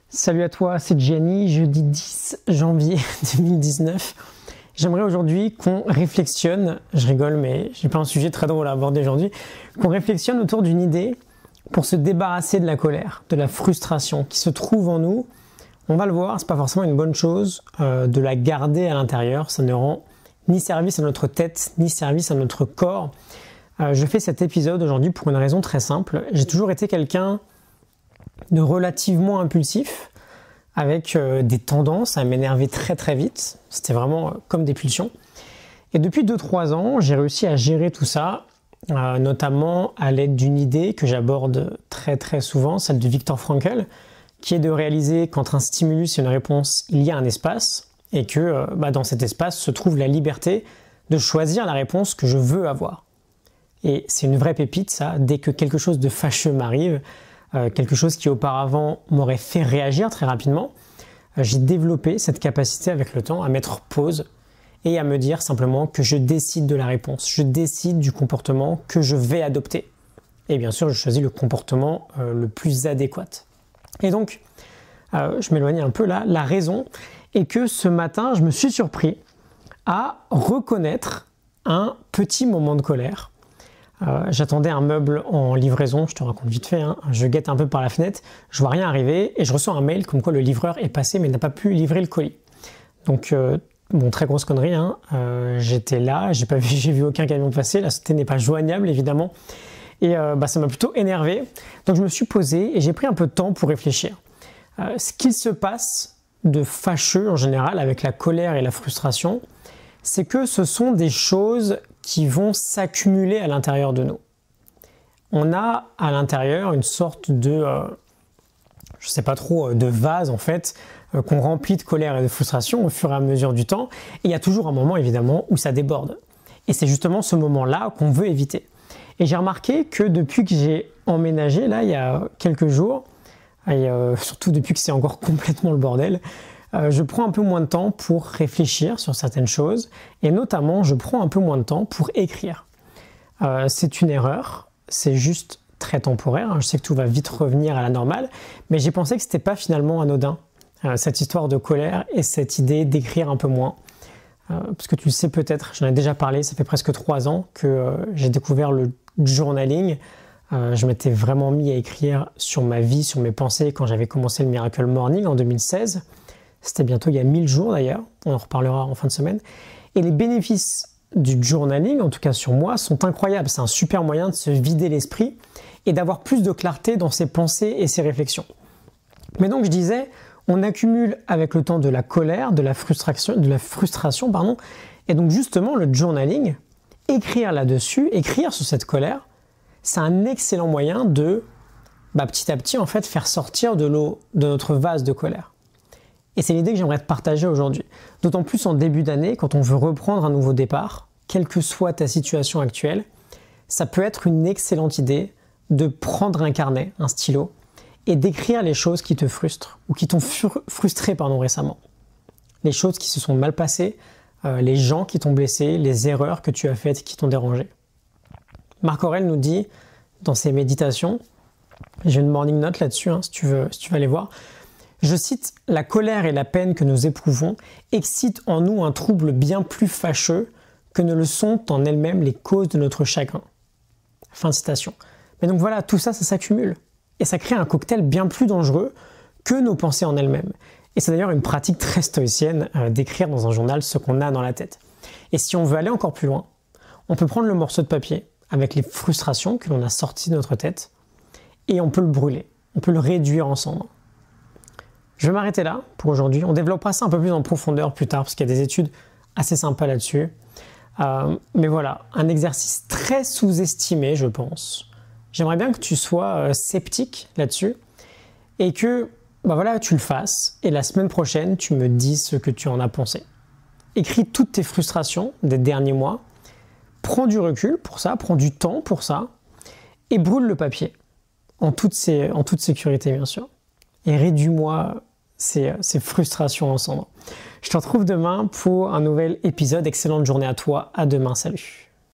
Salut à toi, c'est Gianni, jeudi 10 janvier 2019. J'aimerais aujourd'hui qu'on réflexionne, je rigole mais j'ai pas un sujet très drôle à aborder aujourd'hui, qu'on réflexionne autour d'une idée pour se débarrasser de la colère, de la frustration qui se trouve en nous. On va le voir, c'est pas forcément une bonne chose de la garder à l'intérieur, ça ne rend ni service à notre tête, ni service à notre corps. Je fais cet épisode aujourd'hui pour une raison très simple. J'ai toujours été quelqu'un de relativement impulsif, avec des tendances à m'énerver très très vite. C'était vraiment comme des pulsions. Et depuis 2-3 ans, j'ai réussi à gérer tout ça, notamment à l'aide d'une idée que j'aborde très très souvent, celle de Viktor Frankl, qui est de réaliser qu'entre un stimulus et une réponse, il y a un espace, et que dans cet espace se trouve la liberté de choisir la réponse que je veux avoir. Et c'est une vraie pépite ça, dès que quelque chose de fâcheux m'arrive, quelque chose qui auparavant m'aurait fait réagir très rapidement, j'ai développé cette capacité avec le temps à mettre pause et à me dire simplement que je décide de la réponse, je décide du comportement que je vais adopter. Et bien sûr, je choisis le comportement le plus adéquat. Et donc, je m'éloigne un peu là, la raison est que ce matin, je me suis surpris à reconnaître un petit moment de colère. J'attendais un meuble en livraison, je te raconte vite fait, je guette un peu par la fenêtre, je vois rien arriver et je reçois un mail comme quoi le livreur est passé mais n'a pas pu livrer le colis. Donc, très grosse connerie, j'étais là, j'ai vu aucun camion passer, la société n'est pas joignable évidemment et ça m'a plutôt énervé. Donc je me suis posé et j'ai pris un peu de temps pour réfléchir. Ce qu'il se passe de fâcheux en général avec la colère et la frustration, c'est que ce sont des choses qui vont s'accumuler à l'intérieur de nous. On a à l'intérieur une sorte de, de vase en fait, qu'on remplit de colère et de frustration au fur et à mesure du temps. Et il y a toujours un moment évidemment où ça déborde. Et c'est justement ce moment-là qu'on veut éviter. Et j'ai remarqué que depuis que j'ai emménagé, là, il y a quelques jours, et surtout depuis que c'est encore complètement le bordel, je prends un peu moins de temps pour réfléchir sur certaines choses et notamment je prends un peu moins de temps pour écrire. C'est une erreur, c'est juste très temporaire, je sais que tout va vite revenir à la normale, mais j'ai pensé que c'était pas finalement anodin, cette histoire de colère et cette idée d'écrire un peu moins. Parce que tu le sais peut-être, j'en ai déjà parlé, ça fait presque 3 ans que j'ai découvert le journaling. Je m'étais vraiment mis à écrire sur ma vie, sur mes pensées quand j'avais commencé le Miracle Morning en 2016. C'était bientôt il y a 1000 jours d'ailleurs, on en reparlera en fin de semaine. Et les bénéfices du journaling, en tout cas sur moi, sont incroyables. C'est un super moyen de se vider l'esprit et d'avoir plus de clarté dans ses pensées et ses réflexions. Mais donc je disais, on accumule avec le temps de la colère, de la frustration, et donc justement le journaling, écrire là-dessus, écrire sur cette colère, c'est un excellent moyen de, petit à petit en fait, faire sortir de l'eau de notre vase de colère. Et c'est l'idée que j'aimerais te partager aujourd'hui. D'autant plus en début d'année, quand on veut reprendre un nouveau départ, quelle que soit ta situation actuelle, ça peut être une excellente idée de prendre un carnet, un stylo, et d'écrire les choses qui te frustrent, ou qui t'ont frustré récemment. Les choses qui se sont mal passées, les gens qui t'ont blessé, les erreurs que tu as faites qui t'ont dérangé. Marc Aurèle nous dit, dans ses méditations, j'ai une morning note là-dessus, si tu veux aller voir, je cite, « La colère et la peine que nous éprouvons excitent en nous un trouble bien plus fâcheux que ne le sont en elles-mêmes les causes de notre chagrin. » Fin de citation. Mais donc voilà, tout ça, ça s'accumule. Et ça crée un cocktail bien plus dangereux que nos pensées en elles-mêmes. Et c'est d'ailleurs une pratique très stoïcienne d'écrire dans un journal ce qu'on a dans la tête. Et si on veut aller encore plus loin, on peut prendre le morceau de papier avec les frustrations que l'on a sorties de notre tête et on peut le brûler, on peut le réduire en cendres. Je vais m'arrêter là pour aujourd'hui. On développera ça un peu plus en profondeur plus tard parce qu'il y a des études assez sympas là-dessus. Mais voilà, un exercice très sous-estimé, je pense. J'aimerais bien que tu sois sceptique là-dessus et que tu le fasses et la semaine prochaine, tu me dises ce que tu en as pensé. Écris toutes tes frustrations des derniers mois. Prends du recul pour ça, prends du temps pour ça et brûle le papier en toute sécurité bien sûr. Et réduis-moi ces frustrations en cendres. Je te retrouve demain pour un nouvel épisode. Excellente journée à toi. À demain. Salut.